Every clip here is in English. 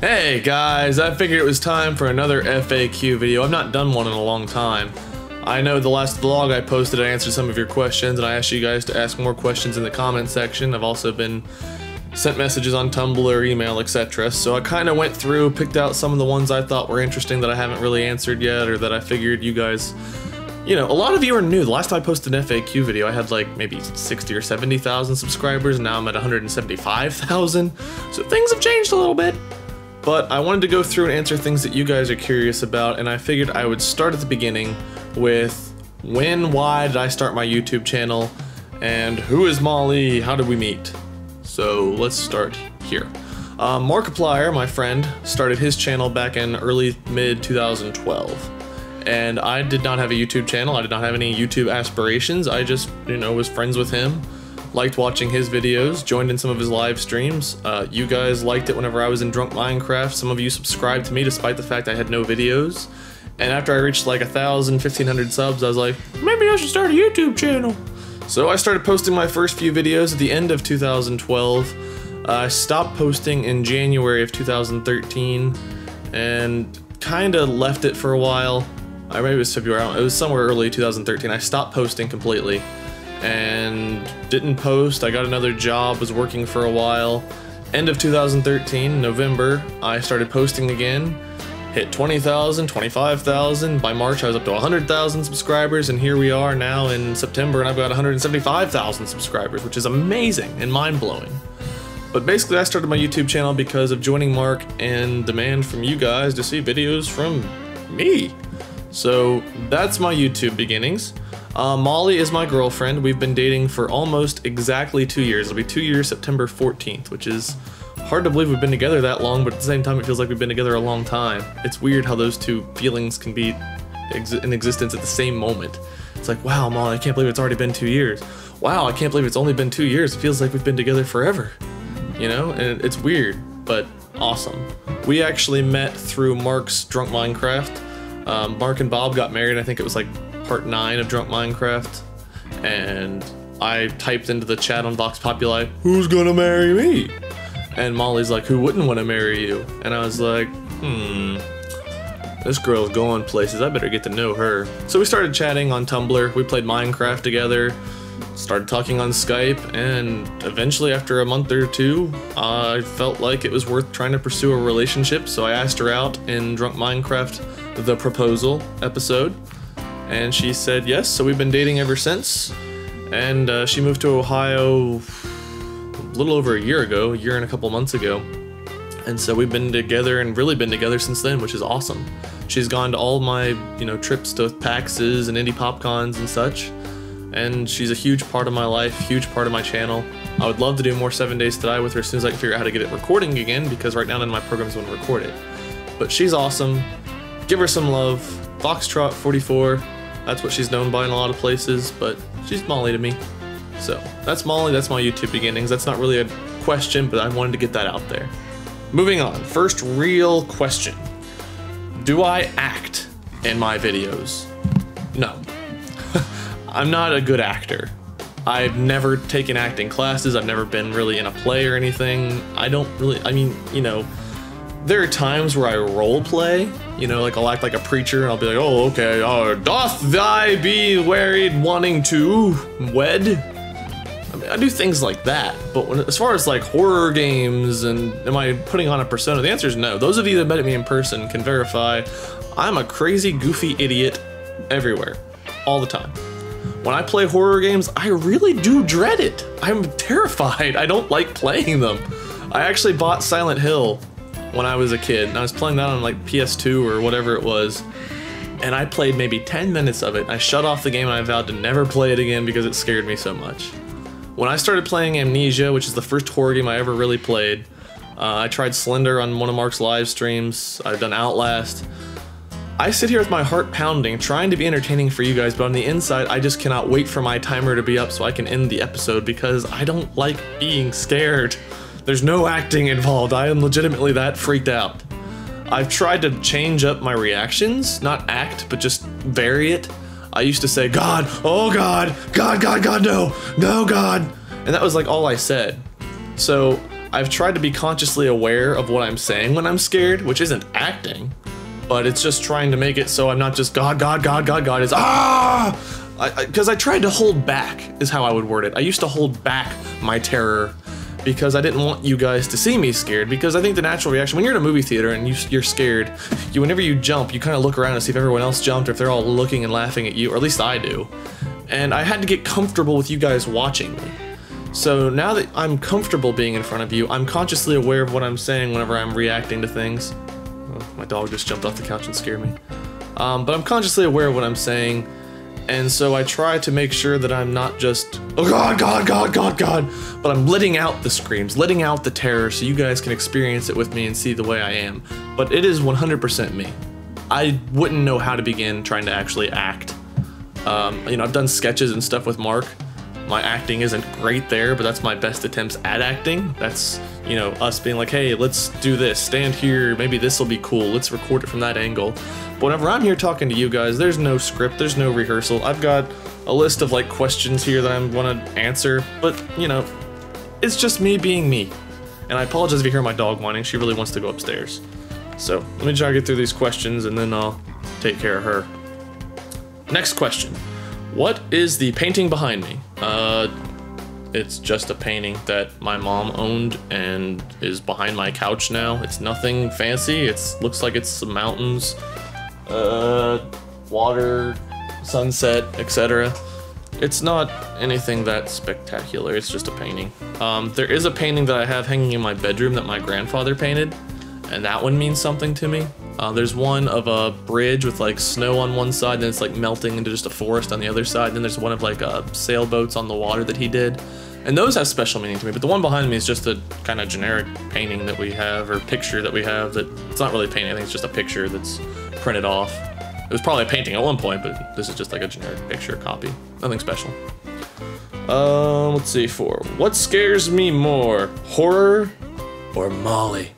Hey guys, I figured it was time for another FAQ video. I've not done one in a long time. I know the last vlog I posted, I answered some of your questions, and I asked you guys to ask more questions in the comment section. I've also been sent messages on Tumblr, email, etc. So I kind of went through, picked out some of the ones I thought were interesting that I haven't really answered yet, or that I figured you guys, you know, a lot of you are new. The last time I posted an FAQ video, I had like maybe 60 or 70,000 subscribers, and now I'm at 175,000. So things have changed a little bit. But I wanted to go through and answer things that you guys are curious about, and I figured I would start at the beginning with why did I start my YouTube channel, and who is Molly, how did we meet? So let's start here. Markiplier, my friend, started his channel back in mid 2012. And I did not have a YouTube channel, I did not have any YouTube aspirations, I just, you know, was friends with him. Liked watching his videos, joined in some of his live streams. You guys liked it whenever I was in Drunk Minecraft. Some of you subscribed to me despite the fact I had no videos. And after I reached like 1,000, 1,500 subs, I was like, maybe I should start a YouTube channel. So I started posting my first few videos at the end of 2012. I stopped posting in January of 2013 and kind of left it for a while. Maybe it was February, it was somewhere early 2013. I stopped posting completely and didn't post. I got another job, was working for a while. End of 2013, November, I started posting again. Hit 20,000, 25,000. By March, I was up to 100,000 subscribers, and here we are now in September, and I've got 175,000 subscribers, which is amazing and mind-blowing. But basically, I started my YouTube channel because of joining Mark and demand from you guys to see videos from me. So that's my YouTube beginnings. Molly is my girlfriend. We've been dating for almost exactly 2 years. It'll be 2 years September 14th, which is hard to believe we've been together that long, but at the same time it feels like we've been together a long time. It's weird how those two feelings can be in existence at the same moment. It's like, wow, Molly, I can't believe it's already been 2 years. Wow, I can't believe it's only been 2 years. It feels like we've been together forever. You know, and it's weird, but awesome. We actually met through Mark's Drunk Minecraft. Mark and Bob got married, I think it was like part 9 of Drunk Minecraft, and I typed into the chat on Vox Populi, who's gonna marry me? And Molly's like, who wouldn't want to marry you? And I was like, this girl's going places, I better get to know her. So we started chatting on Tumblr, we played Minecraft together, started talking on Skype, and eventually after a month or two, I felt like it was worth trying to pursue a relationship, so I asked her out in Drunk Minecraft, the proposal episode. And she said yes, so we've been dating ever since. And she moved to Ohio a little over a year ago, a year and a couple months ago. And so we've been together and really been together since then, which is awesome. She's gone to all my, you know, trips to PAXs and Indie PopCons and such. And she's a huge part of my life, huge part of my channel. I would love to do more 7 Days to Die with her as soon as I can figure out how to get it recording again, because right now none of my programs want to record it. But she's awesome. Give her some love. Foxtrot 44. That's what she's known by in a lot of places, but she's Molly to me. So that's Molly, that's my YouTube beginnings. That's not really a question, but I wanted to get that out there. Moving on, first real question. Do I act in my videos? No. I'm not a good actor. I've never taken acting classes, I've never been really in a play or anything. I mean, you know, there are times where I role play, you know, like I'll act like a preacher and I'll be like, oh, okay, doth thy be wearied wanting to wed? I mean, I do things like that, but as far as like horror games and am I putting on a persona, the answer is no. Those of you that met me in person can verify I'm a crazy, goofy idiot everywhere, all the time. When I play horror games, I really do dread it. I'm terrified. I don't like playing them. I actually bought Silent Hill when I was a kid, and I was playing that on like PS2 or whatever it was, and I played maybe 10 minutes of it. I shut off the game and I vowed to never play it again because it scared me so much. When I started playing Amnesia, which is the first horror game I ever really played, I tried Slender on one of Mark's live streams, I've done Outlast. I sit here with my heart pounding, trying to be entertaining for you guys, but on the inside, I just cannot wait for my timer to be up so I can end the episode because I don't like being scared. There's no acting involved. I am legitimately that freaked out. I've tried to change up my reactions, not act, but just vary it. I used to say, God, oh God, God, God, God, no, no, God. And that was like all I said. So I've tried to be consciously aware of what I'm saying when I'm scared, which isn't acting, but it's just trying to make it so I'm not just God, God, God, God, God, it's ah! Because I tried to hold back, is how I would word it. I used to hold back my terror because I didn't want you guys to see me scared, because I think the natural reaction, when you're in a movie theater and you're scared, whenever you jump, you kind of look around and see if everyone else jumped, or if they're all looking and laughing at you, or at least I do. And I had to get comfortable with you guys watching me. So now that I'm comfortable being in front of you, I'm consciously aware of what I'm saying whenever I'm reacting to things. Oh, my dog just jumped off the couch and scared me. But I'm consciously aware of what I'm saying, and so I try to make sure that I'm not just, oh God, God, God, God, God, but I'm letting out the screams, letting out the terror so you guys can experience it with me and see the way I am. But it is 100% me. I wouldn't know how to begin trying to actually act. You know, I've done sketches and stuff with Mark. My acting isn't great there, but that's my best attempts at acting. That's, you know, us being like, hey, let's do this, stand here, maybe this will be cool, let's record it from that angle. But whenever I'm here talking to you guys, there's no script, there's no rehearsal. I've got a list of like questions here that I want to answer, but you know, it's just me being me. And I apologize if you hear my dog whining, she really wants to go upstairs. So let me try to get through these questions and then I'll take care of her. Next question. What is the painting behind me? It's just a painting that my mom owned and is behind my couch now. It's nothing fancy. It looks like it's some mountains, water, sunset, etc. It's not anything that spectacular. It's just a painting. There is a painting that I have hanging in my bedroom that my grandfather painted, and that one means something to me. There's one of a bridge with like snow on one side, and then it's like melting into just a forest on the other side. Then there's one of like sailboats on the water that he did. And those have special meaning to me, but the one behind me is just a kind of generic painting that we have, or picture that we have, that it's not really a painting, I think it's just a picture that's printed off. It was probably a painting at one point, but this is just like a generic picture copy. Nothing special. Let's see, what scares me more, horror or Molly?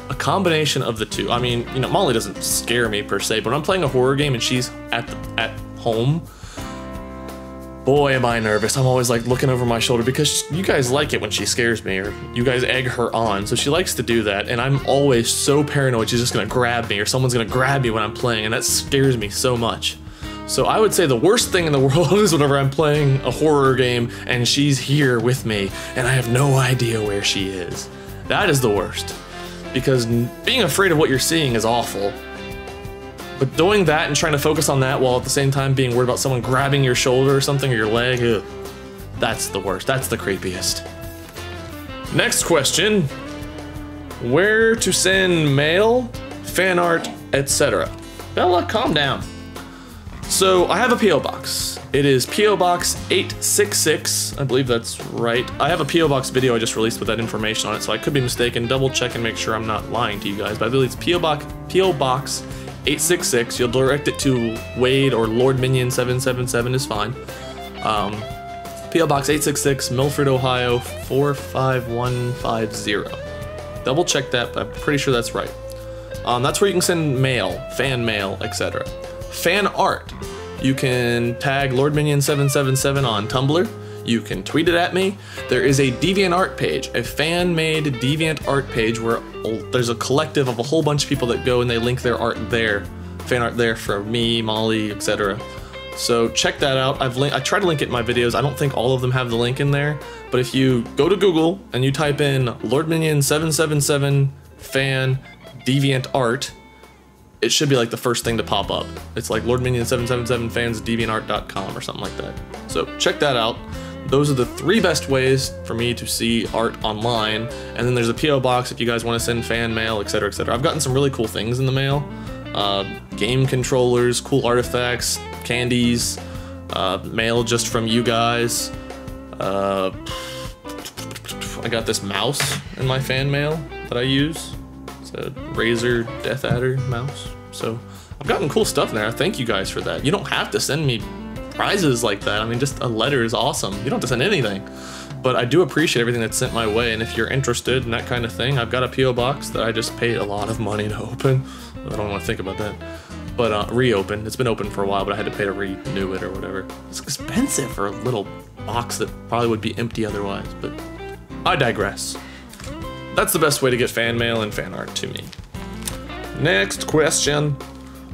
A combination of the two. I mean, you know, Molly doesn't scare me per se, but when I'm playing a horror game and she's at home, boy am I nervous. I'm always like looking over my shoulder because you guys like it when she scares me, or you guys egg her on, so she likes to do that, and I'm always so paranoid she's just gonna grab me or someone's gonna grab me when I'm playing, and that scares me so much. So I would say the worst thing in the world is whenever I'm playing a horror game and she's here with me and I have no idea where she is. That is the worst. Because being afraid of what you're seeing is awful. But doing that and trying to focus on that while at the same time being worried about someone grabbing your shoulder or something, or your leg, ugh, that's the worst. That's the creepiest. Next question. Where to send mail, fan art, etc. Bella, calm down. So I have a P.O. box. It is P.O. Box 866, I believe that's right. I have a P.O. Box video I just released with that information on it, so I could be mistaken. Double check and make sure I'm not lying to you guys, but I believe it's P.O. Box 866. You'll direct it to Wade or Lord Minion 777 is fine. P.O. Box 866, Milford, Ohio 45150. Double check that, but I'm pretty sure that's right. That's where you can send mail, fan mail, etc. Fan art. You can tag LordMinion777 on Tumblr. You can tweet it at me. There is a DeviantArt page, a fan-made DeviantArt page where there's a collective of a whole bunch of people that go and they link their art there, fan art there for me, Molly, etc. So check that out. I try to link it in my videos. I don't think all of them have the link in there, but if you go to Google and you type in LordMinion777 fan DeviantArt, it should be like the first thing to pop up. It's like LordMinion777 fans deviantart.com or something like that. So check that out. Those are the 3 best ways for me to see art online. And then there's a P.O. box if you guys want to send fan mail, etc., etc. I've gotten some really cool things in the mail. Game controllers, cool artifacts, candies, mail just from you guys. I got this mouse in my fan mail that I use. It's a Razer Death Adder mouse. So I've gotten cool stuff in there. I thank you guys for that. You don't have to send me prizes like that. I mean, just a letter is awesome. You don't have to send anything. But I do appreciate everything that's sent my way, and if you're interested in that kind of thing, I've got a P.O. box that I just paid a lot of money to open. I don't want to think about that. But reopen. It's been open for a while, but I had to pay to renew it or whatever. It's expensive for a little box that probably would be empty otherwise, but I digress. that's the best way to get fan mail and fan art to me. Next question.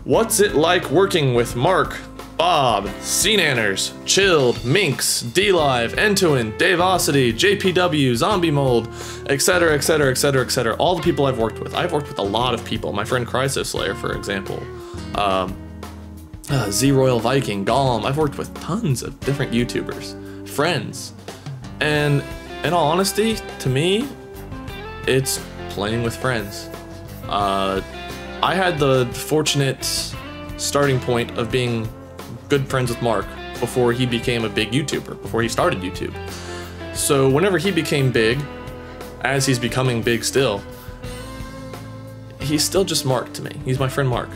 What's it like working with Mark, Bob, CNanners, Chilled, Minx, D-Live, Entuin, Davosity, JPW, Zombie Mold, etc, etc, etc, etc. All the people I've worked with. I've worked with a lot of people. My friend Chrysoslayer, for example. Z-Royal Viking, Gollum. I've worked with tons of different YouTubers, friends. And in all honesty, to me, it's playing with friends. I had the fortunate starting point of being good friends with Mark before he became a big YouTuber, before he started YouTube. So whenever he became big, as he's becoming big still, he's still just Mark to me. He's my friend Mark.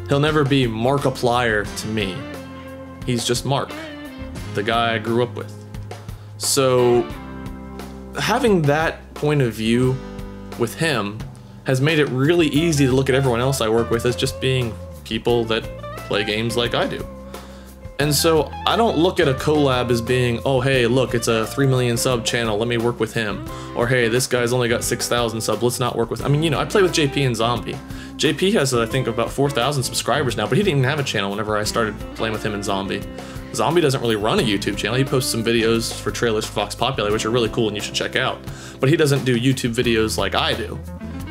He'll never be Markiplier to me. He's just Mark, the guy I grew up with. So having that point of view with him has made it really easy to look at everyone else I work with as just being people that play games like I do. And so I don't look at a collab as being, oh hey, look, it's a 3 million sub channel, let me work with him. Or hey, this guy's only got 6,000 subs, let's not work with, I mean, you know, I play with JP and Zombie. JP has, I think, about 4,000 subscribers now, but he didn't even have a channel whenever I started playing with him and Zombie. Zombie doesn't really run a YouTube channel. He posts some videos for trailers for Vox Populi, which are really cool and you should check out. But he doesn't do YouTube videos like I do.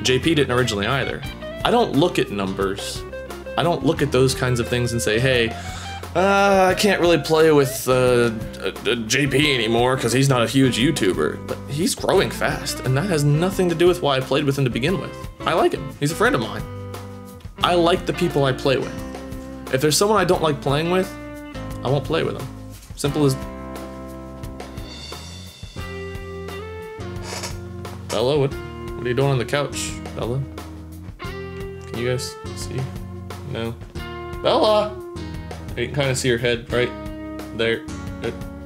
JP didn't originally either. I don't look at numbers. I don't look at those kinds of things and say, hey, I can't really play with JP anymore because he's not a huge YouTuber. But he's growing fast, and that has nothing to do with why I played with him to begin with. I like him. He's a friend of mine. I like the people I play with. If there's someone I don't like playing with, I won't play with them. Simple as... Bella, what are you doing on the couch, Bella? Can you guys see? No. Bella! You can kind of see her head right there.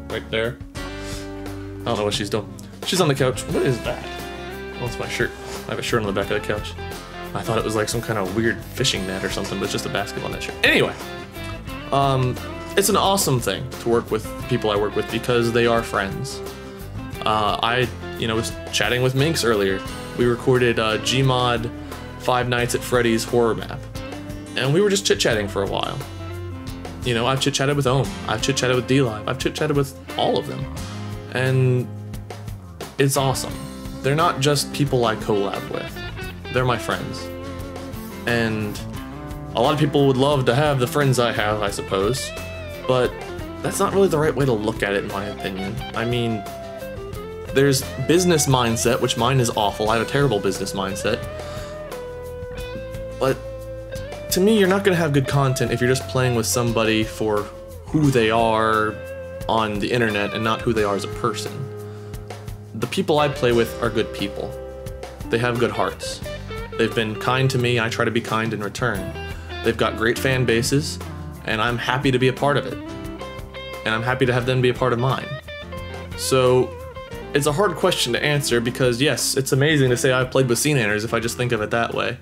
Right there. I don't know what she's doing. She's on the couch. What is that? Oh, it's my shirt. I have a shirt on the back of the couch. I thought it was like some kind of weird fishing net or something, but it's just a basketball net shirt. Anyway, it's an awesome thing to work with people I work with because they are friends. I was chatting with Minx earlier. We recorded Gmod Five Nights at Freddy's horror map, and we were just chit-chatting for a while. You know, I've chit-chatted with Ohm, I've chit-chatted with D-Live, I've chit-chatted with all of them, and it's awesome. They're not just people I collab with, they're my friends. And a lot of people would love to have the friends I have, I suppose, but that's not really the right way to look at it, in my opinion. I mean, there's business mindset, which mine is awful. I have a terrible business mindset. But to me, you're not going to have good content if you're just playing with somebody for who they are on the internet and not who they are as a person. The people I play with are good people. They have good hearts. They've been kind to me, I try to be kind in return. They've got great fan bases, and I'm happy to be a part of it. And I'm happy to have them be a part of mine. So, it's a hard question to answer because yes, it's amazing to say I've played with CNanners if I just think of it that way.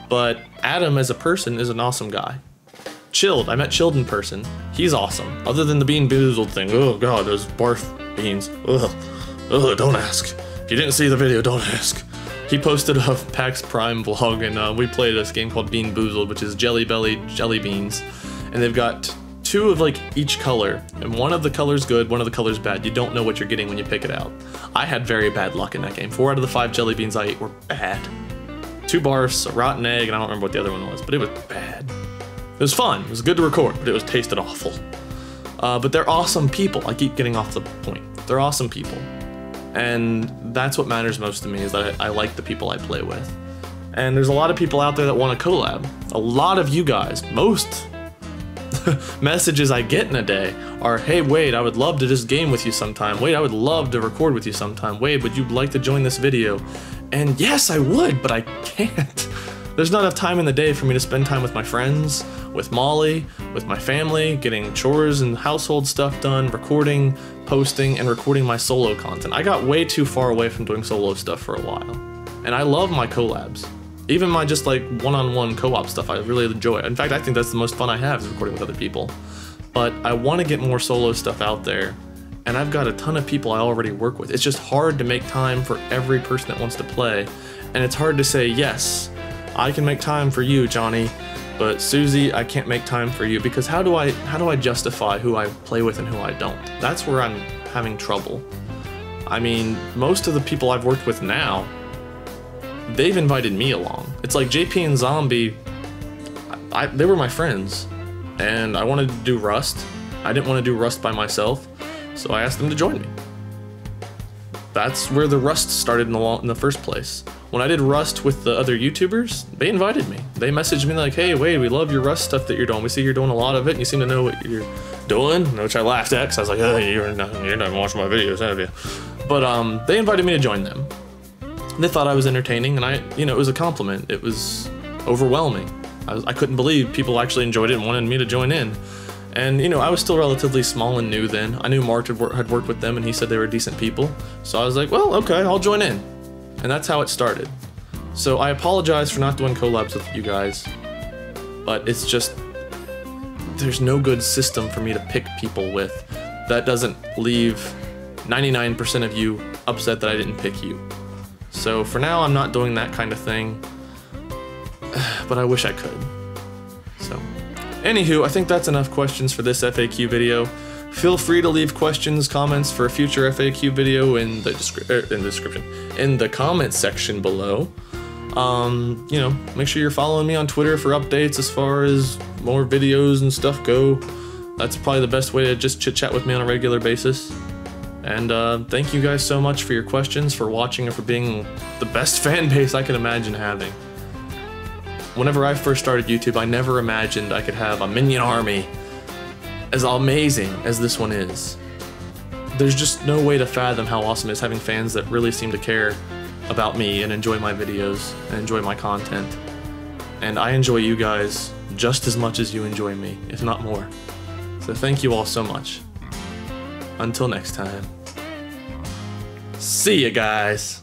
But Adam as a person is an awesome guy. Chilled, I met Chilled in person. He's awesome. Other than the Bean Boozled thing. Oh god, those barf beans. Ugh. Ugh, don't ask. If you didn't see the video, don't ask. He posted a PAX Prime vlog and we played this game called Bean Boozled, which is Jelly Belly jelly beans. And they've got two of like each color, and one of the colors good, one of the colors bad. You don't know what you're getting when you pick it out. I had very bad luck in that game. 4 out of the 5 jelly beans I ate were bad. 2 barfs, a rotten egg, and I don't remember what the other one was, but it was bad. It was fun, it was good to record, but it tasted awful. But they're awesome people. I keep getting off the point. They're awesome people. And that's what matters most to me, is that I like the people I play with. And there's a lot of people out there that want to collab. A lot of you guys, most messages I get in a day are, hey Wade, I would love to just game with you sometime. Wade, I would love to record with you sometime. Wade, would you like to join this video? And yes, I would, but I can't. There's not enough time in the day for me to spend time with my friends, with Molly, with my family, getting chores and household stuff done, recording, posting, and recording my solo content. I got way too far away from doing solo stuff for a while. And I love my collabs. Even my just like one-on-one co-op stuff, I really enjoy it. In fact, I think that's the most fun I have, is recording with other people. But I want to get more solo stuff out there, and I've got a ton of people I already work with. It's just hard to make time for every person that wants to play, and it's hard to say, yes, I can make time for you, Johnny, but Susie, I can't make time for you, because how do I justify who I play with and who I don't? That's where I'm having trouble. I mean, most of the people I've worked with now, they've invited me along. It's like JP and Zombie, they were my friends, and I wanted to do Rust. I didn't want to do Rust by myself, so I asked them to join me. That's where the Rust started in the first place. When I did Rust with the other YouTubers, they invited me. They messaged me like, hey, Wade, we love your Rust stuff that you're doing. We see you're doing a lot of it, and you seem to know what you're doing, which I laughed at, because I was like, oh, you're not watching my videos, have you? But they invited me to join them. They thought I was entertaining, and it was a compliment. It was overwhelming. I couldn't believe people actually enjoyed it and wanted me to join in. And, I was still relatively small and new then. I knew Mark had worked with them, and he said they were decent people. So I was like, well, okay, I'll join in. And that's how it started. So I apologize for not doing collabs with you guys, but it's just, there's no good system for me to pick people with that doesn't leave 99% of you upset that I didn't pick you. So for now, I'm not doing that kind of thing, but I wish I could. So, anywho, I think that's enough questions for this FAQ video. Feel free to leave questions, comments for a future FAQ video in the comment section below. Make sure you're following me on Twitter for updates as far as more videos and stuff go. That's probably the best way to just chit-chat with me on a regular basis. And thank you guys so much for your questions, for watching, and for being the best fan base I could imagine having. Whenever I first started YouTube, I never imagined I could have a minion army as amazing as this one is. There's just no way to fathom how awesome it is having fans that really seem to care about me and enjoy my videos and enjoy my content. And I enjoy you guys just as much as you enjoy me, if not more. So thank you all so much. Until next time. See ya, guys.